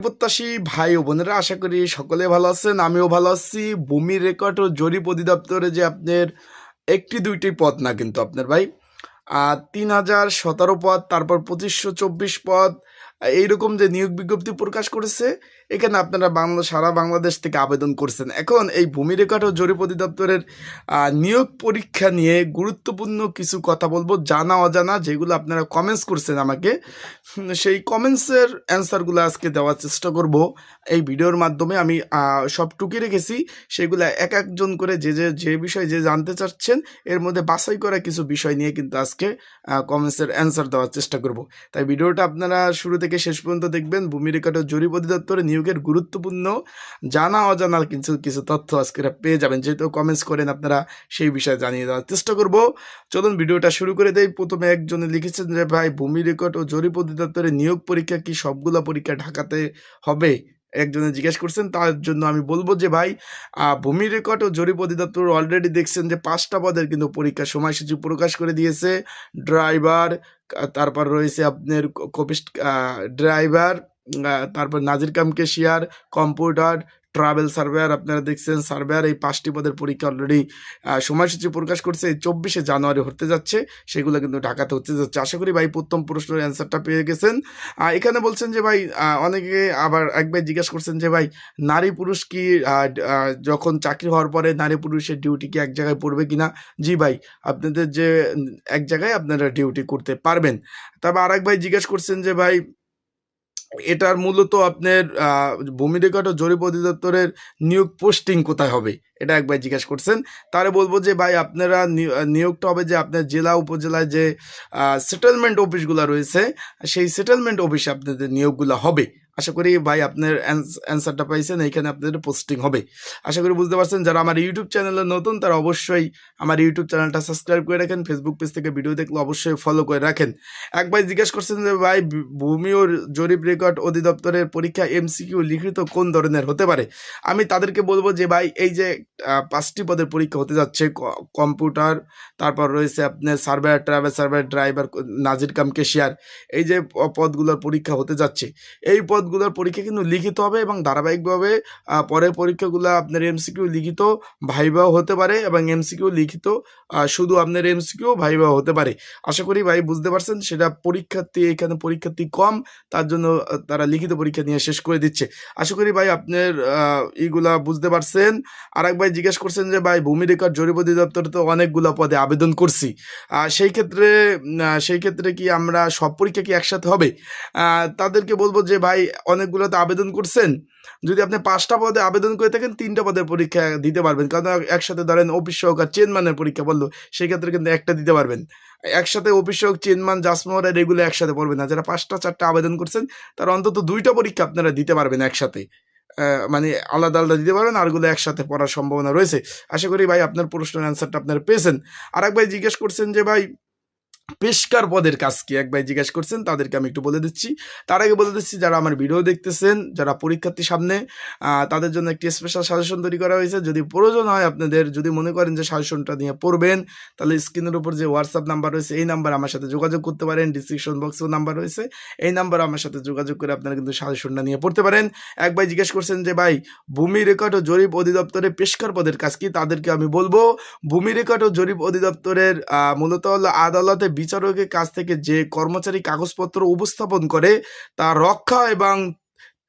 প্রত্যাশী ভাই ও বোনেরা, আশা করি সকলে ভালো আছেন। আমিও ভালো আছি। ভূমি রেকর্ড ও জরিপ অধিদপ্তরে যে আপনার একটি দুইটি পদ না, কিন্তু আপনার ভাই 3017 পদ, তারপর 2524 পদ, এইরকম যে নিয়োগ বিজ্ঞপ্তি প্রকাশ করেছে, এখানে আপনারা সারা বাংলাদেশ থেকে আবেদন করছেন। এখন এই ভূমি রেকর্ড ও জরিপ অধিদপ্তরের নিয়োগ পরীক্ষা নিয়ে গুরুত্বপূর্ণ কিছু কথা বলবো, জানা অজানা যেগুলো আপনারা কমেন্টস করছেন আমাকে, সেই কমেন্টসের অ্যান্সারগুলো আজকে দেওয়ার চেষ্টা করব এই ভিডিওর মাধ্যমে। আমি সব টুকে রেখেছি, সেগুলো এক একজন করে যে বিষয় যে জানতে চাচ্ছেন, এর মধ্যে বাছাই করা কিছু বিষয় নিয়ে কিন্তু আজকে কমেন্টসের অ্যান্সার দেওয়ার চেষ্টা করব। তাই ভিডিওটা আপনারা শুরু থেকে শেষ পর্যন্ত দেখবেন। ভূমি রেকর্ড ও জরিপ অধিদপ্তরে নিয়োগের গুরুত্বপূর্ণ জানা অজানা কিছু কিছু তথ্য আজকে পেয়ে যাবেন। যেহেতু কমেন্টস করেন আপনারা, সেই বিষয়ে জানিয়ে দেওয়ার চেষ্টা করব। চলুন ভিডিওটা শুরু করে দেই। প্রথমে একজনে লিখেছেন যে ভাই, ভূমি রেকর্ড ও জরিপ অধিদপ্তরে নিয়োগ পরীক্ষা কি সবগুলো পরীক্ষা ঢাকাতে হবে? একজনে জিজ্ঞেস করছেন। তার জন্য আমি বলবো যে ভাই, ভূমি রেকর্ড ও জরিপ অধিদপ্তর অলরেডি দেখছেন যে 5টা পদের কিন্তু পরীক্ষার সময়সূচি প্রকাশ করে দিয়েছে। ড্রাইভার, তারপর রয়েছে আপনার কপিস্ট ড্রাইভার, তারপর নাজির cum cashier, computer, travel surveyor, আপনারা দেখছেন সার্ভেয়ার। এই 5টি পদের পরীক্ষা অলরেডি সময়সূচি প্রকাশ করছে। এই 24শে জানুয়ারি হতে যাচ্ছে, সেগুলো কিন্তু ঢাকাতে হতে যাচ্ছে। আশা করি ভাই প্রথম প্রশ্নের অ্যান্সারটা পেয়ে গেছেন। এখানে বলছেন যে ভাই, অনেকে আবার একবার জিজ্ঞাসা করছেন যে ভাই, নারী পুরুষ কি যখন চাকরি হওয়ার পরে নারী পুরুষের ডিউটি কি এক জায়গায় পড়বে কিনা? জি ভাই, আপনাদের যে এক জায়গায় আপনারা ডিউটি করতে পারবেন। তবে আর এক ভাই জিজ্ঞেস করছেন যে ভাই, এটার মূলত আপনার ভূমি রেকর্ড ও জরিপ অধিদপ্তরের নিয়োগ পোস্টিং কোথায় হবে, এটা একবার জিজ্ঞেস করছেন। তাহলে বলবো যে ভাই, আপনারা নিয়োগটা হবে যে আপনার জেলা উপজেলায় যে সেটেলমেন্ট অফিসগুলো রয়েছে, সেই সেটেলমেন্ট অফিসে আপনাদের নিয়োগগুলো হবে। আশা করি ভাই আপনার অ্যান্সারটা পাইছেন, এইখানে আপনাদের পোস্টিং হবে। আশা করি বুঝতে পারছেন। যারা আমার ইউটিউব চ্যানেলে নতুন, তারা অবশ্যই আমার ইউটিউব চ্যানেলটা সাবস্ক্রাইব করে রাখেন। ফেসবুক পেজ থেকে ভিডিও দেখলে অবশ্যই ফলো করে রাখেন। এক ভাই জিজ্ঞেস করছেন যে ভাই, ভূমি ও জরিপ রেকর্ড অধিদপ্তরের পরীক্ষা এমসিকিউ লিখিত কোন ধরনের হতে পারে? আমি তাদেরকে বলবো যে ভাই, এই যে 5টি পদের পরীক্ষা হতে যাচ্ছে, কম্পিউটার, তারপর রয়েছে আপনার সার্ভেয়ার, ট্রাভেল সার্ভেয়ার, ড্রাইভার, নাজির কাম কেশিয়ার, এই যে পদগুলোর পরীক্ষা হতে যাচ্ছে, এই পদগুলোর পরীক্ষা কিন্তু লিখিত হবে এবং ধারাবাহিকভাবে পরের পরীক্ষাগুলো আপনার এমসিকিউ লিখিত ভাইভাও হতে পারে এবং এমসিকিউ লিখিত শুধু আপনার এমসিকিউ ভাইভাও হতে পারে। আশা করি ভাই বুঝতে পারছেন। সেটা পরীক্ষার্থী, এখানে পরীক্ষার্থী কম, তার জন্য তারা লিখিত পরীক্ষা নিয়ে শেষ করে দিচ্ছে। আশা করি ভাই আপনার এইগুলা বুঝতে পারছেন। আর এক ভাই জিজ্ঞেস করছেন যে ভাই, ভূমি রেকর্ড জরিপ অধিদপ্তরে তো অনেকগুলো পদে আবেদন করছি, সেই ক্ষেত্রে কি আমরা সব পরীক্ষা কি একসাথে হবে? তাদেরকে বলবো যে ভাই, অনেকগুলোতে আবেদন করছেন, যদি আপনি 5টা পদে আবেদন করে থাকেন, 3টা পদের পরীক্ষা দিতে পারবেন। কারণ একসাথে ধরেন অফিস সহকার, চেয়ারম্যানের পরীক্ষা বললো, সেই ক্ষেত্রে কিন্তু একটা দিতে পারবেন। একসাথে অফিস সহক, চেয়ারম্যান, জাজমোহর আর এগুলো একসাথে পড়বে না। যারা 5টা 4টা আবেদন করছেন, তারা অন্তত 2টা পরীক্ষা আপনারা দিতে পারবেন একসাথে। মানে আলাদা আলাদা দিতে পারবেন, আরগুলো একসাথে পড়ার সম্ভাবনা রয়েছে। আশা করি ভাই আপনার প্রশ্নের অ্যান্সারটা আপনারা পেয়েছেন। আর এক ভাই জিজ্ঞেস করছেন যে ভাই, পেশকার পদের কাজ কি? এক ভাই জিজ্ঞাসা করছেন, তাদেরকে আমি একটু বলে দিচ্ছি। তার আগে বলে দিচ্ছি, যারা আমার ভিডিও দেখতেছেন, যারা পরীক্ষার্থী সামনে, তাদের জন্য একটি স্পেশাল সাজেশন তৈরি করা হয়েছে। যদি প্রয়োজন হয় আপনাদের, যদি মনে করেন যে সাজেশনটা নিয়ে পড়বেন, তাহলে স্ক্রিনের উপর যে হোয়াটসঅ্যাপ নাম্বার রয়েছে, এই নাম্বার আমার সাথে যোগাযোগ করতে পারেন। ডিসক্রিপশন বক্সেও নাম্বার রয়েছে, এই নাম্বার আমার সাথে যোগাযোগ করে আপনারা কিন্তু সাজেশনটা নিয়ে পড়তে পারেন। এক ভাই জিজ্ঞেস করছেন যে ভাই, ভূমি রেকর্ড ও জরিপ অধিদপ্তরে পেশকার পদের কাজ কি? তাদেরকে আমি বলবো, ভূমি রেকর্ড ও জরিপ অধিদপ্তরের মূলত হলো আদালতে বিচারকের কাছ থেকে যে কর্মচারী কাগজপত্র উপস্থাপন করে, তা রক্ষা এবং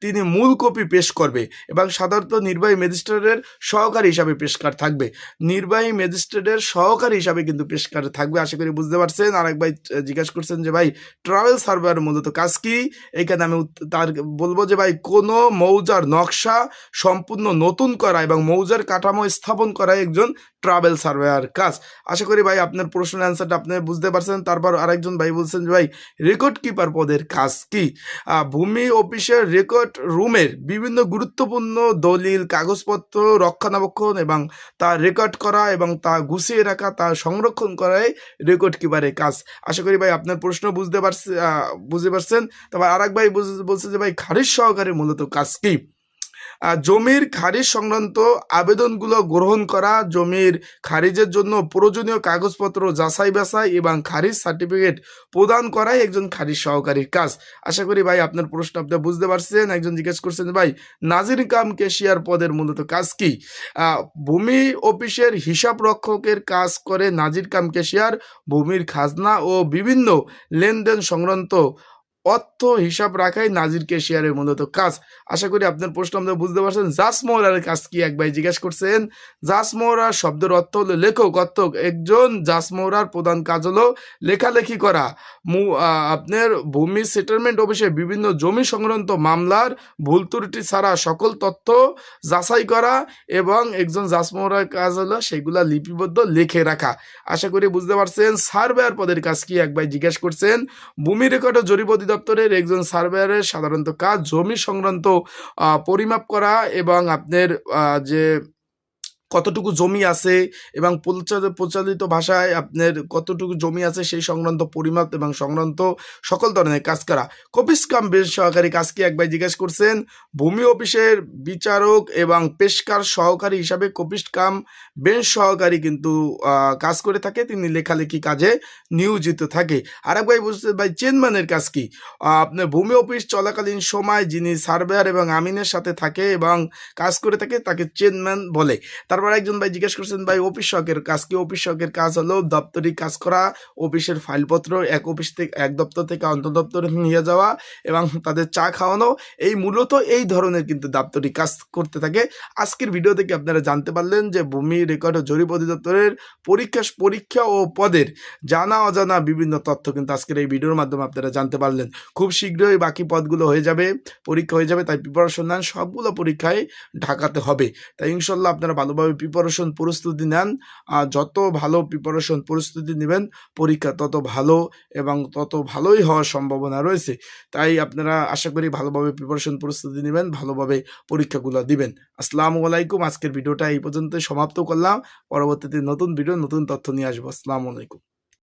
তিনি মূল কপি পেশ করবে এবং সাধারণত নির্বাহী ম্যাজিস্ট্রেটের সহকারী হিসাবে পেশকার থাকবে। নির্বাহী ম্যাজিস্ট্রেটের সহকারী হিসাবে কিন্তু পেশকার থাকবে। আশা করি বুঝতে পারছেন। আর এক ভাই জিজ্ঞাসা করছেন যে ভাই, ট্রাভেল সার্ভেয়ার মূলত কাজ কি? এখানে আমি তার বলবো যে ভাই, কোনো মৌজার নকশা সম্পূর্ণ নতুন করা এবং মৌজার কাঠামো স্থাপন করা একজন ট্রাভেল সার্ভেয়ার কাজ। আশা করি ভাই আপনার প্রশ্নের অ্যান্সারটা আপনি বুঝতে পারছেন। তারপর আরেকজন ভাই বলছেন যে ভাই, রেকর্ড কিপার পদের কাজ কি? ভূমি অফিসের রেকর্ড রুমের বিভিন্ন গুরুত্বপূর্ণ দলিল, কাগজপত্র রক্ষণাবেক্ষণ এবং তা রেকর্ড করা এবং তা গুছিয়ে রাখা, তা সংরক্ষণ করাই রেকর্ড কিপারের কাজ। আশা করি ভাই আপনার প্রশ্ন বুঝতে পারছেন। তারপর আর এক ভাই বলছে যে ভাই, খারিজ সহকারী মূলত কাজ কি? জমির খারিজ সংক্রান্ত আবেদনগুলো গ্রহণ করা, জমির খারিজের জন্য প্রয়োজনীয় কাগজপত্র যাচাই বাছাই এবং খারিজ সার্টিফিকেট প্রদান করাই একজন খারিজ সহকারীর কাজ। আশা করি ভাই আপনার প্রশ্ন আপনি বুঝতে পারছেন। একজন জিজ্ঞেস করছেন ভাই নাজির কাম ক্যাশিয়ার পদের মূলত কাজ কি? ভূমি অফিসের হিসাব রক্ষকের কাজ করে নাজির কাম ক্যাশিয়ার। ভূমির খাজনা ও বিভিন্ন লেনদেন সংক্রান্ত অর্থ হিসাব রাখাই নাজির ক্যাশিয়ারের মূলত কাজ। আশা করি আপনার প্রশ্ন আমরা বুঝতে পারছেন। জাসমোহরার কাজ কি এক ভাই জিজ্ঞেস করছেন। জাসমোহরা শব্দের অর্থ হলো লেখক, অর্থক। একজন জাসমোহরার প্রধান কাজ হলো লেখালেখি করা। আপনার ভূমি সেটেলমেন্ট অফিসে বিভিন্ন জমি সংক্রান্ত মামলার ভুল ত্রুটি ছাড়া সকল তথ্য যাচাই করা এবং একজন জাসমোহরার কাজ হলো সেগুলা লিপিবদ্ধ লিখে রাখা। আশা করি বুঝতে পারছেন। সার্ভেয়ার পদের কাজ কি এক ভাই জিজ্ঞেস করছেন। ভূমি রেকর্ড ও জরিপ অধিদপ্তরের একজন সার্ভেয়ারের সাধারণত কাজ জমি সংক্রান্ত পরিমাপ করা এবং আপনার যে কতটুকু জমি আছে এবং প্রচলিত ভাষায় আপনার কতটুকু জমি আছে সেই সংক্রান্ত পরিমাপ এবং সংক্রান্ত সকল ধরনের কাজ করা। কপিস কাম বেঞ্চ সহকারী কাজ কি এক ভাই জিজ্ঞেস করছেন। ভূমি অফিসের বিচারক এবং পেশকার সহকারী হিসাবে কপিস কাম বেঞ্চ সহকারী কিন্তু কাজ করে থাকে, তিনি লেখালেখি কাজে নিয়োজিত থাকে। আর এক ভাই বুঝতে ভাই চেয়ারম্যানের কাজ কি? আপনার ভূমি অফিস চলাকালীন সময় যিনি সার্ভেয়ার এবং আমিনের সাথে থাকে এবং কাজ করে থাকে তাকে চেয়ারম্যান বলে। তারপর একজন ভাই জিজ্ঞেস করছেন ভাই অফিস সহকের কাজ কি? অফিস সহকের কাজ হলো দপ্তরি কাজ করা, অফিসের ফাইলপত্র এক দপ্তর থেকে অন্য দপ্তরে নিয়ে যাওয়া এবং তাদের চা খাওয়ানো। এই মূলত এই ধরনের কিন্তু দাপ্তরিক কাজ করতে থাকে। আজকের ভিডিও থেকে আপনারা জানতে পারলেন যে ভূমি রেকর্ড ও জরিপ অধিদপ্তরের পরীক্ষা ও পদের জানা অজানা বিভিন্ন তথ্য কিন্তু আজকের এই ভিডিওর মাধ্যমে আপনারা জানতে পারলেন। খুব শীঘ্রই বাকি পদগুলো হয়ে যাবে, পরীক্ষা হয়ে যাবে, তাই প্রিপারেশন নেন। সবগুলো পরীক্ষায় ঢাকাতে হবে, তাই ইনশাল্লাহ আপনারা ভালোভাবে প্রিপারেশন প্রস্তুতি নেন। যত ভালো প্রিপারেশন প্রস্তুতি নেবেন পরীক্ষা তত ভালো এবং তত ভালোই হওয়ার সম্ভাবনা রয়েছে। তাই আপনারা আশা করি ভালোভাবে প্রিপারেশন প্রস্তুতি নেবেন, ভালোভাবে পরীক্ষাগুলো দিবেন। আসসালামু আলাইকুম। আজকের ভিডিওটা এই পর্যন্ত সমাপ্ত করলাম। পরবর্তীতে নতুন ভিডিও নতুন তথ্য নিয়ে আসবো। আসসালামু আলাইকুম।